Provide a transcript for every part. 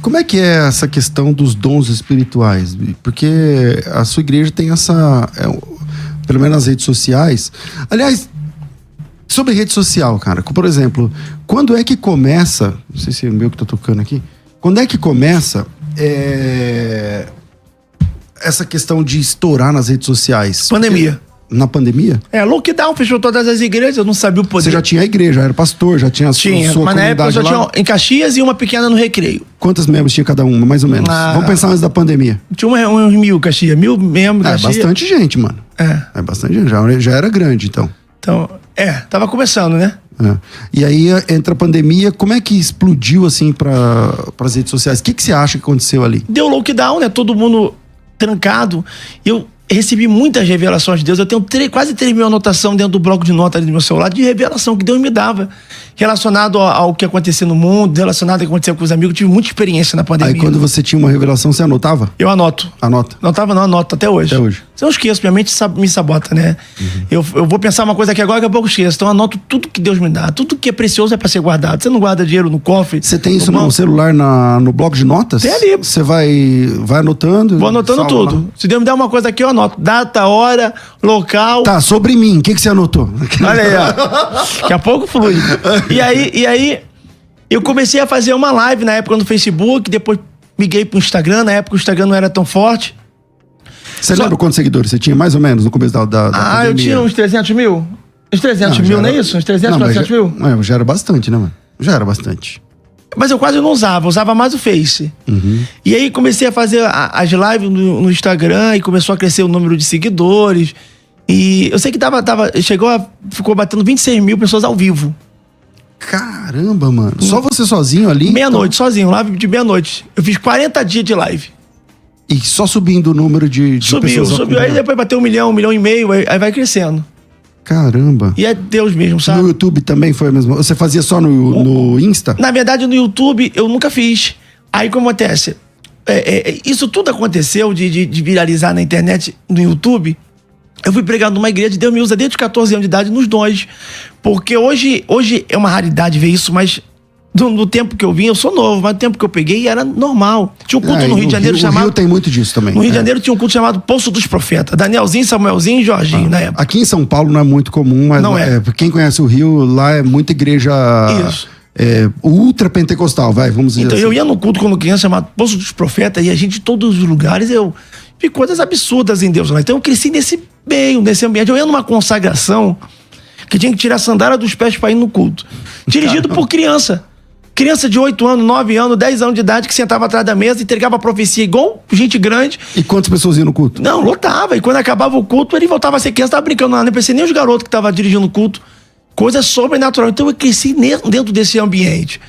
Como é que é essa questão dos dons espirituais? Porque a sua igreja tem pelo menos nas redes sociais. Aliás, sobre rede social, cara, por exemplo, quando é que começa, não sei se é o meu que tá tocando aqui, quando é que começa essa questão de estourar nas redes sociais? Pandemia. Na pandemia? Lockdown, fechou todas as igrejas, eu não sabia o poder. Você já tinha a igreja, era pastor, já tinha a sua mas comunidade na época eu só lá? tinha em Caxias e uma pequena no Recreio. Quantos membros tinha cada uma, mais ou menos? Vamos pensar antes da pandemia. Tinha uns 1.000 Caxias, 1.000 membros Caxias. É bastante gente, mano. É bastante gente, já era grande, então. Então, tava começando, né? E aí entra a pandemia, como é que explodiu, assim, para as redes sociais? O que você acha que aconteceu ali? Deu lockdown, né? Todo mundo trancado. Eu recebi muitas revelações de Deus. Eu tenho quase 3.000 anotações dentro do bloco de notas do meu celular de revelação que Deus me dava. Relacionado ao que acontecia no mundo, relacionado ao que acontecia com os amigos. Eu tive muita experiência na pandemia. Aí quando você tinha uma revelação, você anotava? Eu anoto. Anota? Anotava não, anoto até hoje. Até hoje. Se eu esqueço, minha mente me sabota, né? Eu vou pensar uma coisa aqui agora, daqui a pouco eu esqueço. Então eu anoto tudo que Deus me dá. Tudo que é precioso é pra ser guardado. Você não guarda dinheiro no cofre. Você tem isso no celular, no bloco de notas? Tem ali. Você vai anotando? Vou anotando tudo. Lá. Se Deus me der uma coisa aqui, eu anoto. Data, hora, local. Tá, sobre mim, o que você anotou? Olha aí, ó. Daqui a pouco flui. E aí, eu comecei a fazer uma live na época no Facebook, depois migrei pro Instagram. Na época o Instagram não era tão forte. Você lembra quantos seguidores você tinha, mais ou menos, no começo da pandemia? Eu tinha uns 300 mil. Uns 300 mil, não é isso? Uns 300, 400 mil? Já era bastante, né, mano? Já era bastante. Mas eu quase não usava mais o Face. E aí comecei a fazer as lives no Instagram e começou a crescer o número de seguidores. E eu sei que ficou batendo 26 mil pessoas ao vivo. Caramba, mano. Só você sozinho ali? Meia-noite, sozinho, live de meia-noite. Eu fiz 40 dias de live. E só subindo o número de pessoas? Subiu. Aí depois bateu 1 milhão, 1,5 milhão, aí vai crescendo. Caramba. E é Deus mesmo, sabe? No YouTube também foi a mesma? Você fazia só no Insta? Na verdade, no YouTube eu nunca fiz. Aí como acontece? Isso tudo aconteceu de viralizar na internet, no YouTube. Eu fui pregar numa igreja, Deus me usa desde os 14 anos de idade nos dons. Porque hoje é uma raridade ver isso, mas no tempo que eu vim, eu sou novo, mas no tempo que eu peguei era normal. Tinha um culto no Rio de Janeiro chamado... No Rio tem muito disso também. No Rio de Janeiro tinha um culto chamado Poço dos Profetas. Danielzinho, Samuelzinho e Jorginho, na época. Aqui em São Paulo não é muito comum, mas não quem conhece o Rio, lá é muita igreja... Isso. Ultra pentecostal, vamos dizer então, assim. Eu ia no culto quando criança chamado Poço dos Profetas e a gente, em todos os lugares, eu vi coisas absurdas em Deus lá. Então eu cresci nesse meio, nesse ambiente. Eu ia numa consagração que tinha que tirar a sandália dos pés para ir no culto. Dirigido por criança. Criança de 8 anos, 9 anos, 10 anos de idade que sentava atrás da mesa e entregava a profecia igual gente grande. E quantas pessoas iam no culto? Não, lotava. E quando acabava o culto, ele voltava a ser criança, tava brincando lá. Não pensei nem os garotos que estavam dirigindo o culto. Coisa sobrenatural. Então eu cresci dentro desse ambiente.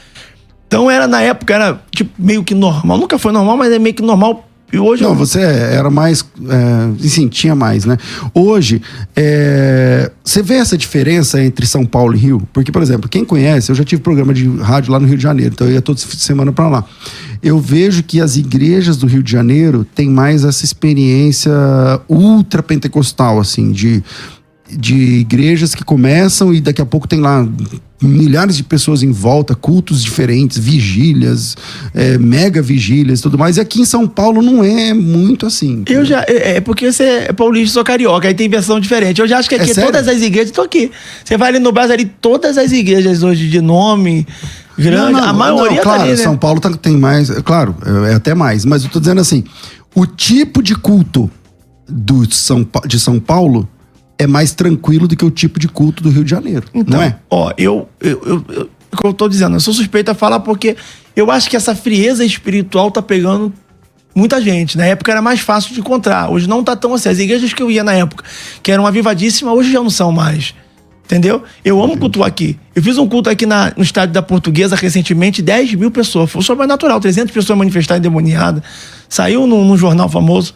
Então na época era tipo meio que normal. Nunca foi normal, mas é meio que normal. E hoje você era mais... Enfim, tinha mais, né? Hoje, você vê essa diferença entre São Paulo e Rio? Porque, por exemplo, quem conhece, eu já tive programa de rádio lá no Rio de Janeiro, então eu ia toda semana pra lá. Eu vejo que as igrejas do Rio de Janeiro têm mais essa experiência ultra pentecostal, assim, de igrejas que começam e daqui a pouco tem lá milhares de pessoas em volta, cultos diferentes, vigílias, mega vigílias e tudo mais. E aqui em São Paulo não é muito assim. Eu já... porque você é paulista, sou carioca, aí tem versão diferente. Eu já acho que aqui todas as igrejas... Tô aqui. Você vai ali no Brás, ali todas as igrejas hoje de nome grande, a maioria claro, tá ali, né? São Paulo tem mais... Claro, até mais. Mas eu tô dizendo assim, o tipo de culto de São Paulo é mais tranquilo do que o tipo de culto do Rio de Janeiro, então, não é? Como eu tô dizendo, eu sou suspeito a falar porque eu acho que essa frieza espiritual tá pegando muita gente. Na época era mais fácil de encontrar, hoje não tá tão assim. As igrejas que eu ia na época, que eram avivadíssimas, hoje já não são mais. Entendeu? Eu amo cultuar aqui. Eu fiz um culto aqui no estádio da Portuguesa recentemente, 10 mil pessoas. Foi sobrenatural, 300 pessoas manifestadas endemoniadas. Saiu num jornal famoso.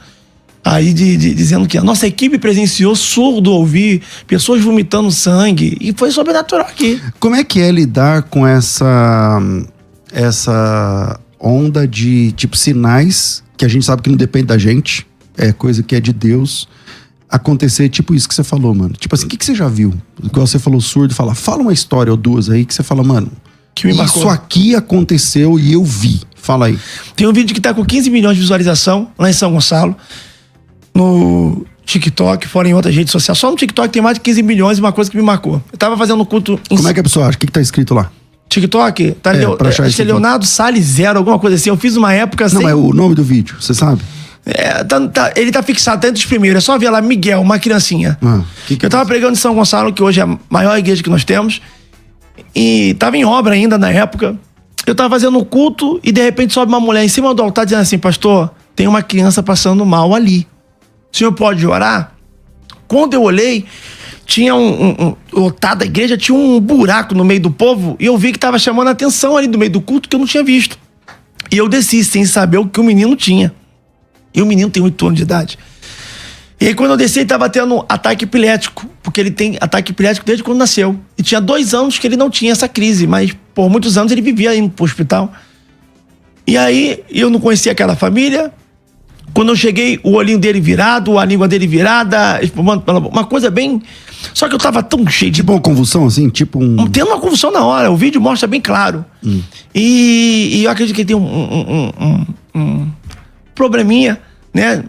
Aí dizendo que a nossa equipe presenciou surdo ouvir, pessoas vomitando sangue, e foi sobrenatural aqui. Como é que é lidar com essa onda de tipo sinais que a gente sabe que não depende da gente, é coisa que é de Deus, acontecer tipo isso que você falou, mano? Tipo assim, o que você já viu? Igual você falou surdo, fala uma história ou duas aí que você fala, mano, Que me marcou. Isso aqui aconteceu e eu vi. Fala aí. Tem um vídeo que tá com 15 milhões de visualização lá em São Gonçalo, no TikTok, fora em outras redes sociais. Só no TikTok tem mais de 15 milhões e uma coisa que me marcou. Eu tava fazendo culto... Como é que a pessoa acha? O que tá escrito lá? TikTok? Tá acho que é Leonardo Salles Zero, alguma coisa assim. Eu fiz uma época assim... Não, mas o nome do vídeo, você sabe? Ele tá fixado dentro dos primeiros. É só ver lá, Miguel, uma criancinha. Eu tava pregando em São Gonçalo, que hoje é a maior igreja que nós temos. E tava em obra ainda na época. Eu tava fazendo um culto e de repente sobe uma mulher em cima do altar dizendo assim: pastor, tem uma criança passando mal ali. O senhor pode orar? Quando eu olhei, tinha lotado a igreja, tinha um buraco no meio do povo e eu vi que tava chamando a atenção ali do meio do culto que eu não tinha visto. E eu desci sem saber o que o menino tinha. E o menino tem 8 anos de idade. E aí quando eu desci, ele tava tendo ataque epilético, porque ele tem ataque epilético desde quando nasceu. E tinha 2 anos que ele não tinha essa crise, mas por muitos anos ele vivia indo pro hospital. E aí eu não conhecia aquela família. Quando eu cheguei, o olhinho dele virado, a língua dele virada, espumando pela boca, uma coisa bem... Só que eu tava tão cheio de... Tipo uma convulsão, assim? Tipo um... Tendo uma convulsão na hora, o vídeo mostra bem claro. E eu acredito que ele tem um probleminha, né?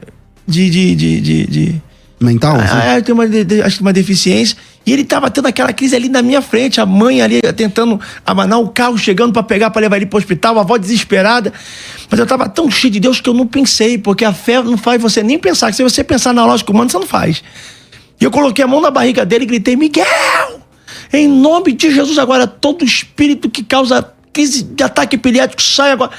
Mental? Assim? Tem acho que uma deficiência. E ele tava tendo aquela crise ali na minha frente, a mãe ali tentando abanar, o carro chegando pra pegar, pra levar ele pro hospital, a avó desesperada. Mas eu tava tão cheio de Deus que eu não pensei, porque a fé não faz você nem pensar. Se você pensar na lógica humana, você não faz. E eu coloquei a mão na barriga dele e gritei: Miguel, em nome de Jesus, agora todo espírito que causa crise de ataque epilético sai agora.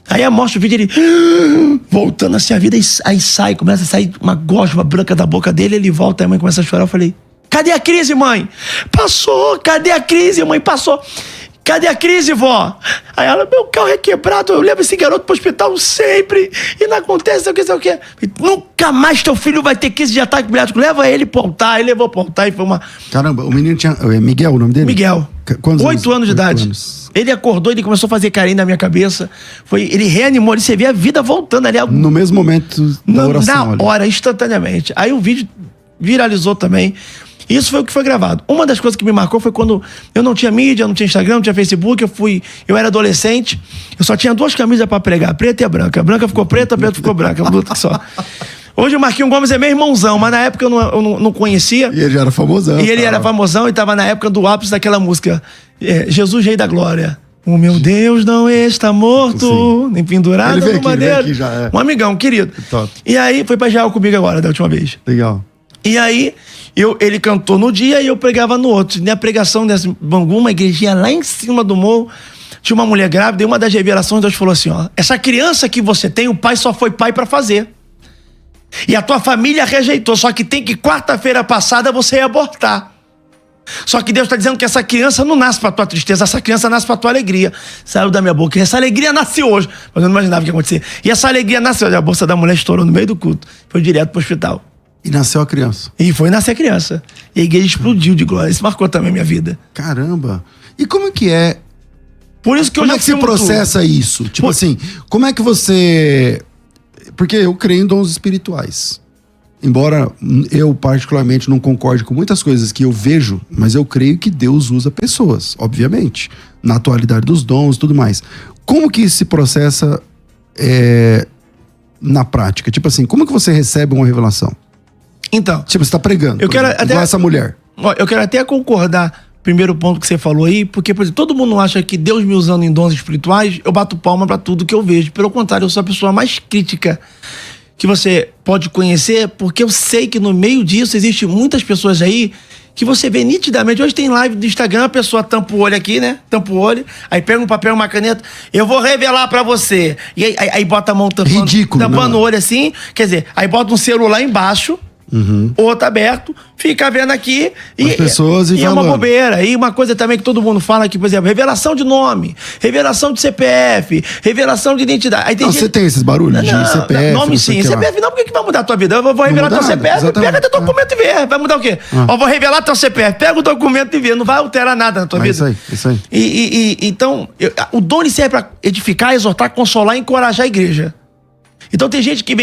Aí mostra o vídeo, ele voltando assim a vida, aí sai, começa a sair uma gosma branca da boca dele, ele volta, a mãe começa a chorar. Eu falei: cadê a crise, mãe? Passou. Cadê a crise, mãe? Passou. Cadê a crise, vó? Aí ela: meu carro é quebrado, eu levo esse garoto pro hospital sempre e não acontece o que. Nunca mais teu filho vai ter crise de ataque epilético. Leva ele pro altar. Ele levou pro altar e foi uma... Caramba, o menino tinha... É Miguel o nome dele? Miguel. Quantos 8 anos de idade. Ele acordou, ele começou a fazer carinho na minha cabeça. Ele reanimou, você vê a vida voltando ali. No mesmo momento da oração. Na hora, instantaneamente. Aí o vídeo viralizou também. Isso foi o que foi gravado. Uma das coisas que me marcou foi quando eu não tinha mídia, não tinha Instagram, não tinha Facebook, eu era adolescente, eu só tinha 2 camisas pra pregar, preta e a branca. A branca ficou preta, a preta ficou branca, luta só. Hoje o Marquinhos Gomes é meu irmãozão, mas na época eu não conhecia. E ele já era famosão. E ele era famosão e tava na época do ápice daquela música, Jesus Rei da Glória. O meu Deus não está morto, nem pendurado no madeiro. Um amigão, querido. Top. E aí, foi pra Israel comigo agora, da última vez. Legal. E aí, ele cantou no dia e eu pregava no outro. Na pregação dessa Bangu, uma igrejinha lá em cima do morro, tinha uma mulher grávida e uma das revelações, Deus falou assim: ó, essa criança que você tem, o pai só foi pai pra fazer. E a tua família rejeitou, só que tem que quarta-feira passada você ia abortar. Só que Deus está dizendo que essa criança não nasce pra tua tristeza, essa criança nasce pra tua alegria. Saiu da minha boca, e essa alegria nasceu hoje. Mas eu não imaginava o que ia acontecer. E essa alegria nasceu, e a bolsa da mulher estourou no meio do culto. Foi direto pro hospital. E nasceu a criança. E foi nascer a criança. E a igreja explodiu de glória. Isso marcou também a minha vida. Caramba. E como é que é? Por isso que como é que se processa isso? Tipo assim, como é que você... Porque eu creio em dons espirituais. Embora eu particularmente não concorde com muitas coisas que eu vejo, mas eu creio que Deus usa pessoas, obviamente. Na atualidade dos dons e tudo mais. Como que se processa na prática? Tipo assim, como que você recebe uma revelação? Então, tipo, você tá pregando, eu quero exemplo, até igual essa mulher. Eu quero até concordar, primeiro ponto que você falou aí, porque, por exemplo, todo mundo acha que Deus me usando em dons espirituais, eu bato palma pra tudo que eu vejo. Pelo contrário, eu sou a pessoa mais crítica que você pode conhecer, porque eu sei que no meio disso existem muitas pessoas aí que você vê nitidamente. Hoje tem live do Instagram, a pessoa tampa o olho aqui, né? Tampa o olho, aí pega um papel, uma caneta, eu vou revelar pra você. E aí bota a mão tampando o olho assim, quer dizer, aí bota um celular embaixo, outro aberto, fica vendo aqui as pessoas e é uma bobeira. E uma coisa também que todo mundo fala aqui, por exemplo, revelação de nome, revelação de CPF, revelação de identidade. Aí tem você tem esses barulhos de CPF? Nome sim, CPF não, por que vai mudar a tua vida? Eu vou revelar teu CPF, exatamente. Pega teu documento e vê. Vai mudar o quê? Eu vou revelar teu CPF, pega o documento e vê. Não vai alterar nada na tua vida. Isso aí. Então, o dom serve pra edificar, exortar, consolar e encorajar a igreja. Então tem gente que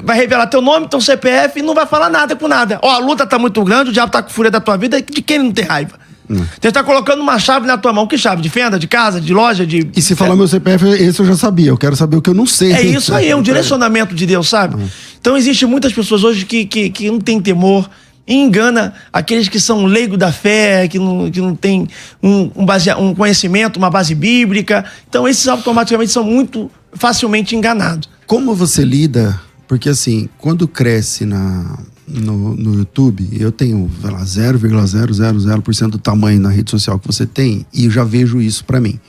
vai revelar teu nome, teu CPF e não vai falar nada com nada. Ó, a luta tá muito grande, o diabo tá com fúria da tua vida, de quem ele não tem raiva? Você está colocando uma chave na tua mão. Que chave? De fenda, de casa, de loja, de... E se falar meu CPF, esse eu já sabia. Eu quero saber o que eu não sei. É isso aí, é um direcionamento de Deus, sabe? Então, existem muitas pessoas hoje que não têm temor e engana aqueles que são leigos da fé, que não têm um conhecimento, uma base bíblica. Então, esses automaticamente são muito facilmente enganados. Como você lida... Porque, assim, quando cresce no YouTube, eu tenho, sei lá, 0,000% do tamanho na rede social que você tem, e eu já vejo isso pra mim.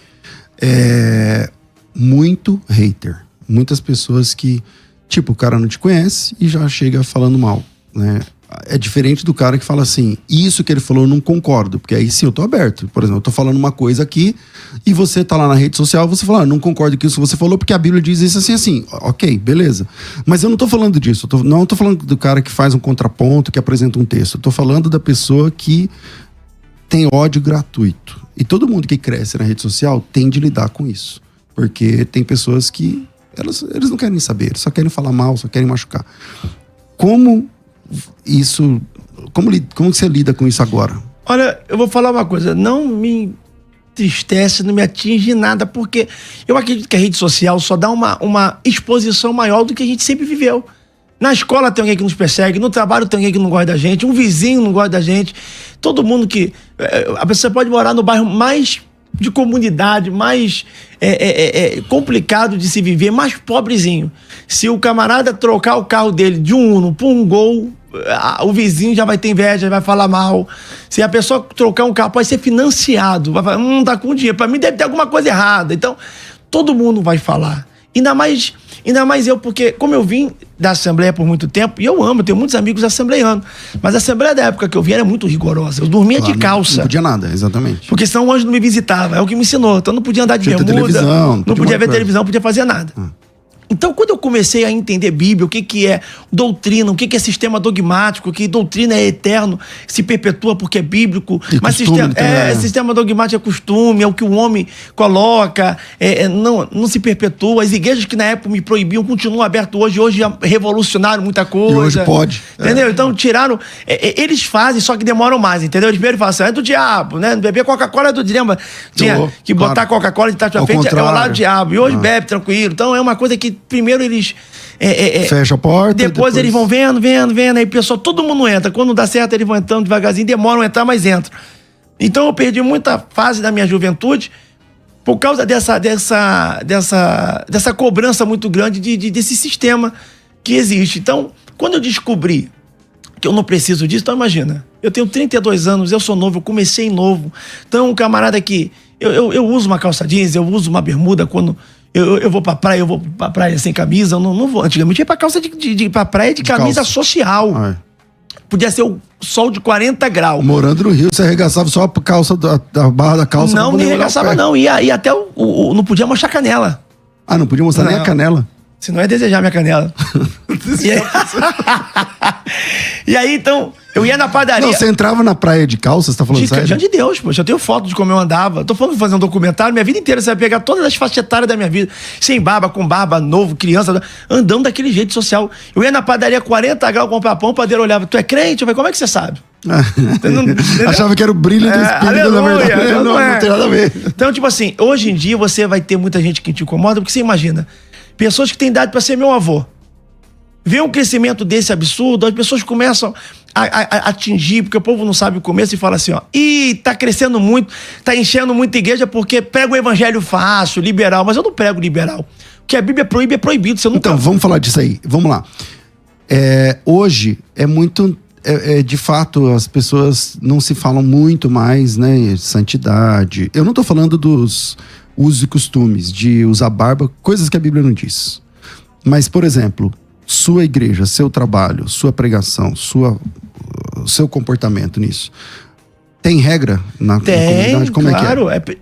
Muito hater. Muitas pessoas que, tipo, o cara não te conhece e já chega falando mal, né? É diferente do cara que fala assim, isso que ele falou eu não concordo, porque aí sim eu tô aberto. Por exemplo, eu tô falando uma coisa aqui e você tá lá na rede social, você fala, não concordo com isso que você falou porque a Bíblia diz isso assim. Ok, beleza. Mas eu não tô falando disso, não tô falando do cara que faz um contraponto, que apresenta um texto. Eu tô falando da pessoa que tem ódio gratuito. E todo mundo que cresce na rede social tem de lidar com isso. Porque tem pessoas que eles não querem saber, eles só querem falar mal, só querem machucar. Como você lida com isso agora? Olha, eu vou falar uma coisa, não me entristece, não me atinge nada, porque eu acredito que a rede social só dá uma exposição maior do que a gente sempre viveu. Na escola tem alguém que nos persegue, no trabalho tem alguém que não gosta da gente, um vizinho não gosta da gente, todo mundo que... A pessoa pode morar no bairro mais de comunidade, mais complicado de se viver, mais pobrezinho. Se o camarada trocar o carro dele de um Uno por um Gol, o vizinho já vai ter inveja, vai falar mal. Se a pessoa trocar um carro, pode ser financiado, vai falar, tá com dinheiro, pra mim deve ter alguma coisa errada. Então, todo mundo vai falar. Ainda mais eu, porque como eu vim da Assembleia por muito tempo, e eu tenho muitos amigos assembleianos, mas a Assembleia da época que eu vim era muito rigorosa. Eu dormia de calça. Não podia nada, exatamente. Porque senão o anjo não me visitava, é o que me ensinou. Então não podia andar de bermuda, não podia ver televisão, não podia fazer nada. Então, quando eu comecei a entender Bíblia, o que é doutrina, o que é sistema dogmático, que doutrina é eterno, se perpetua porque é bíblico, e mas sistema dogmático é costume, é o que o homem coloca, não se perpetua. As igrejas que na época me proibiam continuam abertas hoje já revolucionaram muita coisa. E hoje pode. Entendeu? Então, tiraram... eles fazem, só que demoram mais, entendeu? Eles primeiro falam assim, é do diabo, né? Beber Coca-Cola é do diabo. Lembra? Tinha que botar Coca-Cola de trás pra frente, é o lado do diabo. E hoje bebe tranquilo. Então, é uma coisa que primeiro eles... fecha a porta. Depois eles vão vendo, aí pessoal, todo mundo entra. Quando dá certo, eles vão entrando devagarzinho, demoram a entrar, mas entram. Então eu perdi muita fase da minha juventude por causa dessa cobrança muito grande desse sistema que existe. Então, quando eu descobri que eu não preciso disso, então imagina, eu tenho 32 anos, eu sou novo, eu comecei novo. Então, um camarada que... Eu uso uma calça jeans, eu uso uma bermuda quando... Eu vou pra praia sem camisa, eu não vou. Antigamente eu ia pra praia de camisa calça social. Podia ser o sol de 40 graus. Morando no Rio, você arregaçava só a calça da barra da calça. Não, nem arregaçava não. E até não podia mostrar canela. Ah, não podia mostrar nem a canela? Se não é desejar minha canela. E aí, então, eu ia na padaria. Não, você entrava na praia de calça, você tá falando sério? Diante de Deus, poxa, eu tenho foto de como eu andava. Tô falando de fazer um documentário, minha vida inteira, você vai pegar todas as faixas etárias da minha vida. Sem barba, com barba, novo, criança, andando daquele jeito social. Eu ia na padaria 40 graus comprar pão, o padeiro olhava, tu é crente? Eu falei, como é que você sabe? Achava que era o brilho do espírito, na verdade. Não tem nada a ver. Então, tipo assim, hoje em dia você vai ter muita gente que te incomoda, porque você imagina, pessoas que têm idade para ser meu avô. Vê um crescimento desse absurdo, as pessoas começam a atingir, porque o povo não sabe o começo e fala assim, ó, tá crescendo muito, tá enchendo muita igreja porque prega o evangelho fácil, liberal, mas eu não prego liberal. O que a Bíblia proíbe é proibido. Você nunca... Então, vamos falar disso aí, vamos lá. Hoje é muito... de fato, as pessoas não se falam muito mais, né, santidade. Eu não tô falando dos usos e costumes, de usar barba, coisas que a Bíblia não diz. Mas, por exemplo... sua igreja, seu trabalho, sua pregação, seu comportamento nisso. Tem regra na comunidade? Como claro, é que é?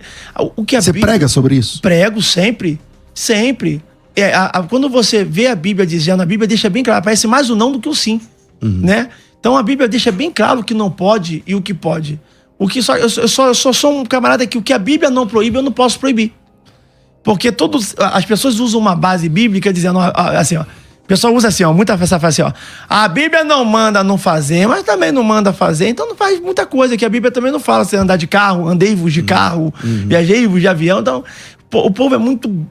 O que você prega sobre isso? Prego sempre. Quando você vê a Bíblia dizendo, a Bíblia deixa bem claro, parece mais o não do que o sim. Né? Então a Bíblia deixa bem claro o que não pode e o que pode. Eu só sou um camarada que o que a Bíblia não proíbe, eu não posso proibir. Porque as pessoas usam uma base bíblica dizendo assim, ó, pessoal usa assim, ó, muita essa frase assim, ó. A Bíblia não manda não fazer, mas também não manda fazer, então não faz muita coisa, que a Bíblia também não fala você andar de carro, andei-vos de carro, viajei-vos de avião, então o povo é muito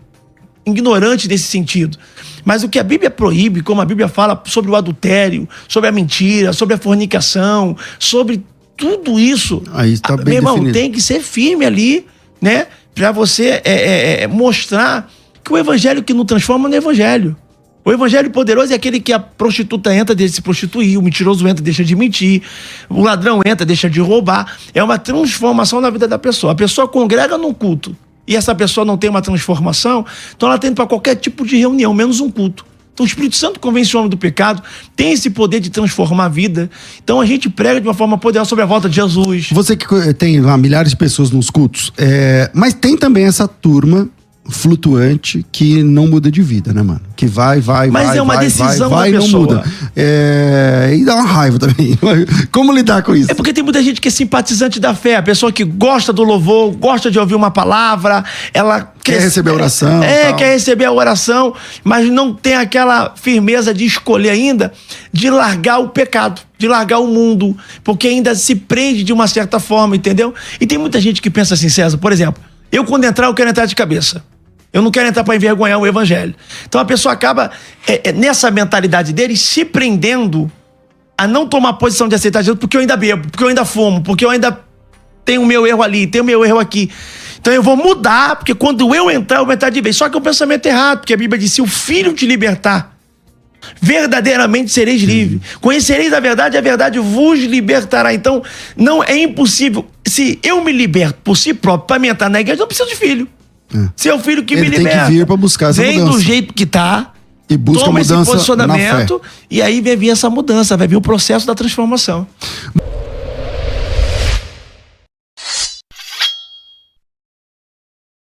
ignorante nesse sentido. Mas o que a Bíblia proíbe, como a Bíblia fala sobre o adultério, sobre a mentira, sobre a fornicação, sobre tudo isso, aí está bem meu irmão, definido. tem que ser firme ali, né? Pra você mostrar que o evangelho que não transforma no evangelho. O evangelho poderoso é aquele que a prostituta entra, deixa de se prostituir, o mentiroso entra, deixa de mentir, o ladrão entra, deixa de roubar. É uma transformação na vida da pessoa. A pessoa congrega num culto e essa pessoa não tem uma transformação, então ela tem para qualquer tipo de reunião, menos um culto. Então o Espírito Santo convence o homem do pecado, tem esse poder de transformar a vida. Então a gente prega de uma forma poderosa sobre a volta de Jesus. Você que tem lá milhares de pessoas nos cultos, mas tem também essa turma flutuante que não muda de vida, né, mano? Que vai, Mas é uma decisão da e não pessoa. muda. E dá uma raiva também. Como lidar com isso? É porque tem muita gente que é simpatizante da fé, a pessoa que gosta do louvor, gosta de ouvir uma palavra, ela Quer receber a oração. quer receber a oração, mas não tem aquela firmeza de escolher ainda, de largar o pecado, de largar o mundo, porque ainda se prende de uma certa forma, entendeu? E tem muita gente que pensa assim, César, por exemplo, eu quando entrar, eu quero entrar de cabeça. Eu não quero entrar para envergonhar o evangelho. Então a pessoa acaba, nessa mentalidade dele, se prendendo a não tomar posição de aceitar Jesus, porque eu ainda bebo, porque eu ainda fumo, porque eu ainda tenho o meu erro ali, tenho o meu erro aqui. Então eu vou mudar, porque quando eu entrar, eu vou entrar de vez. Só que é um pensamento errado, porque a Bíblia diz, se o Filho te libertar, verdadeiramente sereis livres. Conhecereis a verdade vos libertará. Então não é impossível. Se eu me liberto por si próprio para me entrar na igreja, eu não preciso de filho. Se é o filho que Ele me tem liberta, que vir para buscar essa vem mudança. do jeito que tá, E busca toma mudança esse posicionamento, na fé. e aí vai vir essa mudança, vai vir o processo da transformação.